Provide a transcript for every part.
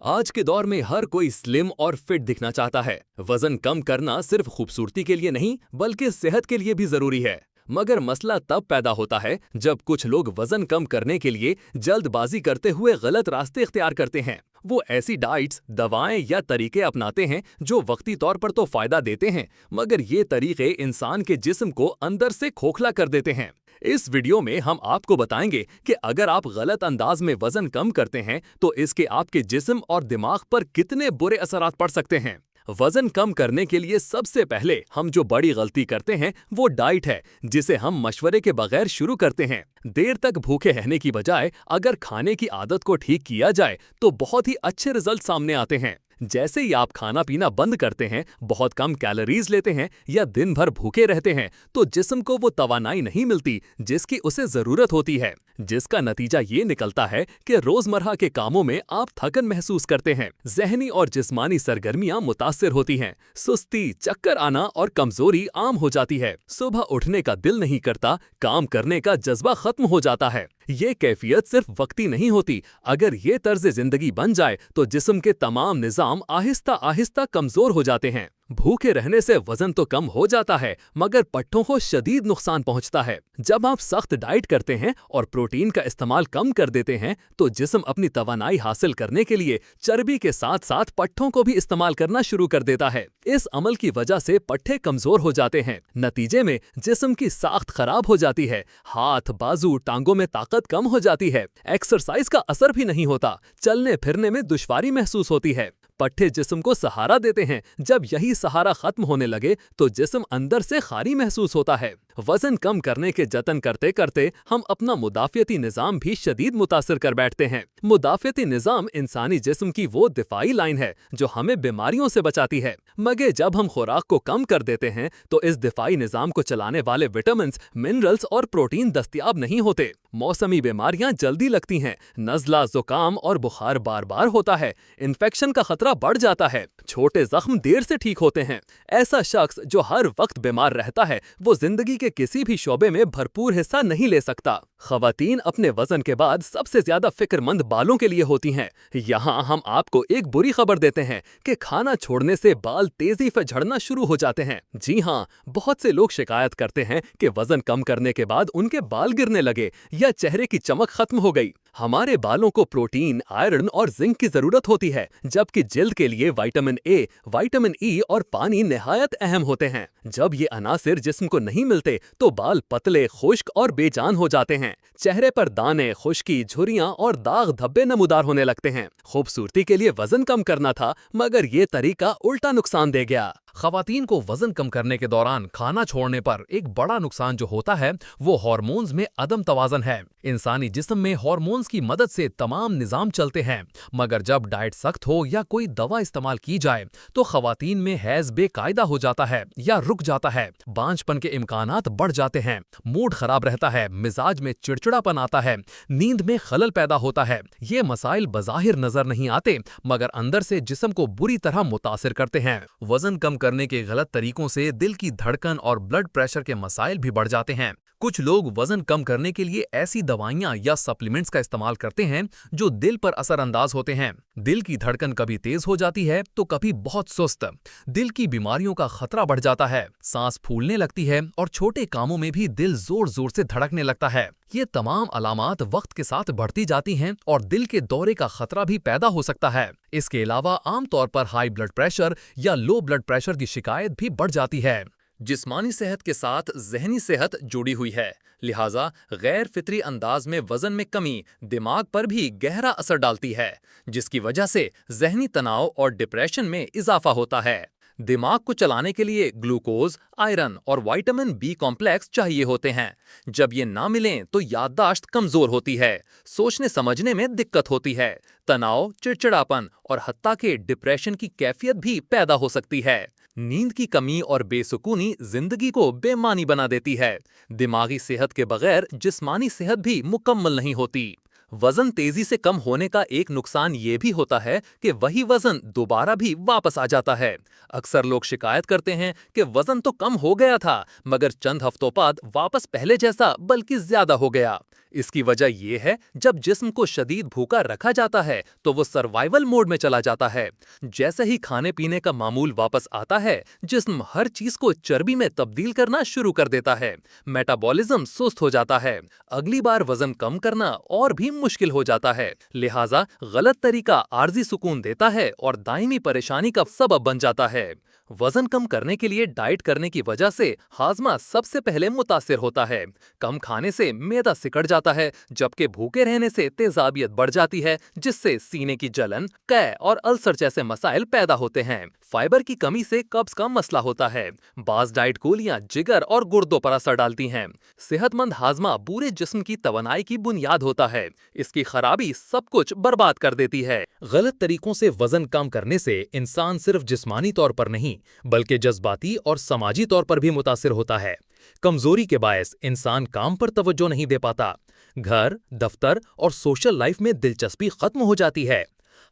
आज के दौर में हर कोई स्लिम और फिट दिखना चाहता है। वजन कम करना सिर्फ खूबसूरती के लिए नहीं बल्कि सेहत के लिए भी जरूरी है। मगर मसला तब पैदा होता है जब कुछ लोग वजन कम करने के लिए जल्दबाजी करते हुए गलत रास्ते इख्तियार करते हैं। वो ऐसी डाइट्स, दवाएं या तरीके अपनाते हैं जो वक्ती तौर पर तो फायदा देते हैं, मगर ये तरीके इंसान के जिस्म को अंदर से खोखला कर देते हैं। इस वीडियो में हम आपको बताएंगे कि अगर आप गलत अंदाज में वजन कम करते हैं तो इसके आपके जिस्म और दिमाग पर कितने बुरे असरात पड़ सकते हैं। वजन कम करने के लिए सबसे पहले हम जो बड़ी गलती करते हैं वो डाइट है, जिसे हम मशवरे के बगैर शुरू करते हैं। देर तक भूखे रहने की बजाय अगर खाने की आदत को ठीक किया जाए तो बहुत ही अच्छे रिजल्ट सामने आते हैं। जैसे ही आप खाना पीना बंद करते हैं, बहुत कम कैलोरीज लेते हैं या दिन भर भूखे रहते हैं, तो जिस्म को वो तवानाई नहीं मिलती जिसकी उसे जरूरत होती है, जिसका नतीजा ये निकलता है कि रोजमर्रा के कामों में आप थकन महसूस करते हैं। ज़हनी और जिस्मानी सरगर्मियां मुतासिर होती हैं, सुस्ती, चक्कर आना और कमजोरी आम हो जाती है। सुबह उठने का दिल नहीं करता, काम करने का जज्बा खत्म हो जाता है। ये कैफियत सिर्फ वक्ती नहीं होती। अगर ये तर्ज जिंदगी बन जाए तो जिस्म के तमाम निज़ाम आहिस्ता आहिस्ता कमजोर हो जाते हैं। भूखे रहने से वजन तो कम हो जाता है, मगर पट्ठों को शदीद नुकसान पहुंचता है। जब आप सख्त डाइट करते हैं और प्रोटीन का इस्तेमाल कम कर देते हैं तो जिस्म अपनी तवानाई हासिल करने के लिए चर्बी के साथ साथ पट्ठों को भी इस्तेमाल करना शुरू कर देता है। इस अमल की वजह से पट्ठे कमजोर हो जाते हैं। नतीजे में जिस्म की साख्त खराब हो जाती है, हाथ, बाजू, टांगों में ताकत कम हो जाती है, एक्सरसाइज का असर भी नहीं होता, चलने फिरने में दुश्वारी महसूस होती है। पट्ठे जिस्म को सहारा देते हैं। जब यही सहारा खत्म होने लगे तो जिस्म अंदर से खाली महसूस होता है। वजन कम करने के जतन करते करते हम अपना मुदाफियती निज़ाम भी शदीद मुतासिर कर बैठते हैं। मुदाफियती निज़ाम इंसानी जिस्म की वो दिफाई लाइन है जो हमें बीमारियों से बचाती है। मगर जब हम खुराक को कम कर देते हैं तो इस दिफाई निज़ाम को चलाने वाले विटामिन्स, मिनरल्स और प्रोटीन दस्तयाब नहीं होते। मौसमी बीमारियां जल्दी लगती हैं, नज़ला, जुकाम और बुखार बार बार होता है, इन्फेक्शन का खतरा बढ़ जाता है, छोटे जख्म देर से ठीक होते हैं। ऐसा शख्स जो हर वक्त बीमार रहता है वो जिंदगी के किसी भी शोबे में भरपूर हिस्सा नहीं ले सकता। खवातीन अपने वजन के बाद सबसे ज्यादा फिक्रमंद बालों के लिए होती हैं। यहाँ हम आपको एक बुरी खबर देते हैं कि खाना छोड़ने से बाल तेजी से झड़ना शुरू हो जाते हैं। जी हाँ, बहुत से लोग शिकायत करते हैं कि वजन कम करने के बाद उनके बाल गिरने लगे या चेहरे की चमक खत्म हो गई। हमारे बालों को प्रोटीन, आयरन और जिंक की जरूरत होती है, जबकि जिल्द के लिए विटामिन ए, विटामिन ई और पानी निहायत अहम होते हैं। जब ये अनासिर जिस्म को नहीं मिलते तो बाल पतले, खुश्क और बेजान हो जाते हैं। चेहरे पर दाने, खुश्की, झुर्रियां और दाग धब्बे नमूदार होने लगते हैं। खूबसूरती के लिए वजन कम करना था, मगर ये तरीका उल्टा नुकसान दे गया। खवातीन को वजन कम करने के दौरान खाना छोड़ने पर एक बड़ा नुकसान जो होता है वो हार्मोन्स में अदम तवाज़न है। इंसानी जिस्म में हार्मोन्स की मदद से तमाम निज़ाम चलते हैं, मगर जब डाइट सख्त हो या कोई दवा इस्तेमाल की जाए तो खवातीन में हैज़ बेकायदा हो जाता है या रुक जाता है। बांझपन के इम्कानात बढ़ जाते हैं, मूड खराब रहता है, मिजाज में चिड़चिड़ापन आता है, नींद में खलल पैदा होता है। ये मसाइल बज़ाहिर नजर नहीं आते, मगर अंदर से जिस्म को बुरी तरह मुतासिर करते हैं। वजन कम करने के गलत तरीकों से दिल की धड़कन और ब्लड प्रेशर के मसाइल भी बढ़ जाते हैं। कुछ लोग वजन कम करने के लिए ऐसी दवाइयां या सप्लीमेंट्स का इस्तेमाल करते हैं जो दिल पर असरअंदाज होते हैं। दिल की धड़कन कभी तेज हो जाती है तो कभी बहुत सुस्त। दिल की बीमारियों का खतरा बढ़ जाता है, सांस फूलने लगती है और छोटे कामों में भी दिल जोर जोर से धड़कने लगता है। ये तमाम अलामात वक्त के साथ बढ़ती जाती हैं और दिल के दौरे का खतरा भी पैदा हो सकता है। इसके अलावा आमतौर पर हाई ब्लड प्रेशर या लो ब्लड प्रेशर की शिकायत भी बढ़ जाती है। जिस्मानी सेहत के साथ ज़हनी सेहत जुड़ी हुई है, लिहाजा गैर फितरी अंदाज में वजन में कमी दिमाग पर भी गहरा असर डालती है, जिसकी वजह से ज़हनी तनाव और डिप्रेशन में इजाफा होता है। दिमाग को चलाने के लिए ग्लूकोज, आयरन और विटामिन बी कॉम्प्लेक्स चाहिए होते हैं। जब ये ना मिलें तो याददाश्त कमजोर होती है, सोचने समझने में दिक्कत होती है, तनाव, चिड़चिड़ापन और हत्ता के डिप्रेशन की कैफियत भी पैदा हो सकती है। नींद की कमी और बेसुकूनी जिंदगी को बेमानी बना देती है। दिमागी सेहत के बगैर जिस्मानी सेहत भी मुकम्मल नहीं होती। वजन तेजी से कम होने का एक नुकसान ये भी होता है कि वही वजन दोबारा भी वापस आ जाता है। अक्सर लोग शिकायत करते हैं कि वजन तो कम हो गया था, मगर चंद हफ्तों बाद वापस पहले जैसा बल्कि ज्यादा हो गया। इसकी वजह ये है, जब जिस्म को शदीद भूखा रखा जाता है तो वो सर्वाइवल मोड में चला जाता है। जैसे ही खाने पीने का मामूल वापस आता है, जिस्म हर चीज को चर्बी में तब्दील करना शुरू कर देता है। मेटाबॉलिज्म सुस्त हो जाता है। अगली बार वजन कम करना और भी मुश्किल हो जाता है। लिहाजा गलत तरीका आर्जी सुकून देता है और दायमी परेशानी का सबब बन जाता है। वजन कम करने के लिए डाइट करने की वजह से हाजमा सबसे पहले मुतासिर होता है। कम खाने से मैदा सिकड़ जाता है, जबकि भूखे रहने से तेजाबियत बढ़ जाती है, जिससे सीने की जलन, कै और अल्सर जैसे मसाइल पैदा होते हैं। फाइबर की कमी से कब्ज का मसला होता है। बाज डाइट गोलियां जिगर और गुर्दों पर असर डालती हैं। सेहतमंद हाजमा पूरे जिस्म की तवानाई की बुनियाद होता है। इसकी खराबी सब कुछ बर्बाद कर देती है। गलत तरीकों से वजन कम करने से इंसान सिर्फ जिस्मानी तौर पर नहीं बल्कि जज्बाती और समाजी तौर पर भी मुतासिर होता है। कमजोरी के बायस इंसान काम पर तवज्जो नहीं दे पाता। घर, दफ्तर और सोशल लाइफ में दिलचस्पी खत्म हो जाती है।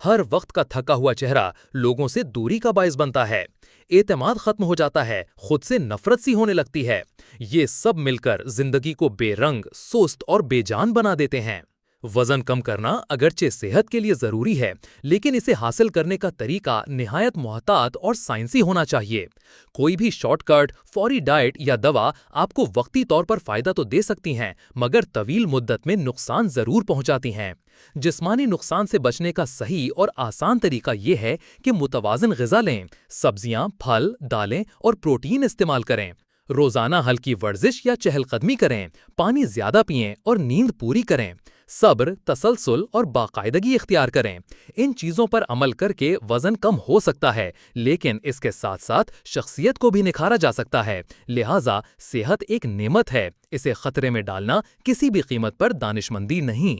हर वक्त का थका हुआ चेहरा लोगों से दूरी का बायस बनता है। एतमाद खत्म हो जाता है, खुद से नफरत सी होने लगती है। ये सब मिलकर जिंदगी को बेरंग, सुस्त और बेजान बना देते हैं। वजन कम करना अगरचे सेहत के लिए जरूरी है, लेकिन इसे हासिल करने का तरीका निहायत मुहतात और साइंसी होना चाहिए। कोई भी शॉर्टकट, फौरी डाइट या दवा आपको वक्ती तौर पर फायदा तो दे सकती हैं, मगर तवील मुद्दत में नुकसान जरूर पहुंचाती हैं। जिस्मानी नुकसान से बचने का सही और आसान तरीका ये है कि मुतवाज़िन ग़िज़ा लें, सब्जियां, फल, दालें और प्रोटीन इस्तेमाल करें। रोजाना हल्की वर्जिश या चहलकदमी करें, पानी ज्यादा पिएं और नींद पूरी करें। सब्र, तसलसल और बाकायदगी इख्तियार करें। इन चीज़ों पर अमल करके वज़न कम हो सकता है, लेकिन इसके साथ साथ शख्सियत को भी निखारा जा सकता है। लिहाजा सेहत एक नेमत है, इसे खतरे में डालना किसी भी कीमत पर दानिशमंदी नहीं।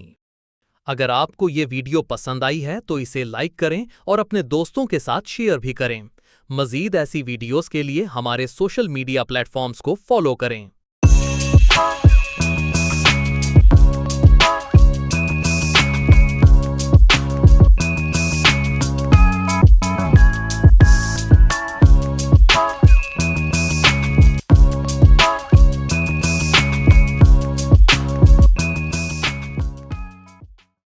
अगर आपको ये वीडियो पसंद आई है तो इसे लाइक करें और अपने दोस्तों के साथ शेयर भी करें। मज़ीद ऐसी वीडियोस के लिए हमारे सोशल मीडिया प्लेटफॉर्म्स को फॉलो करें।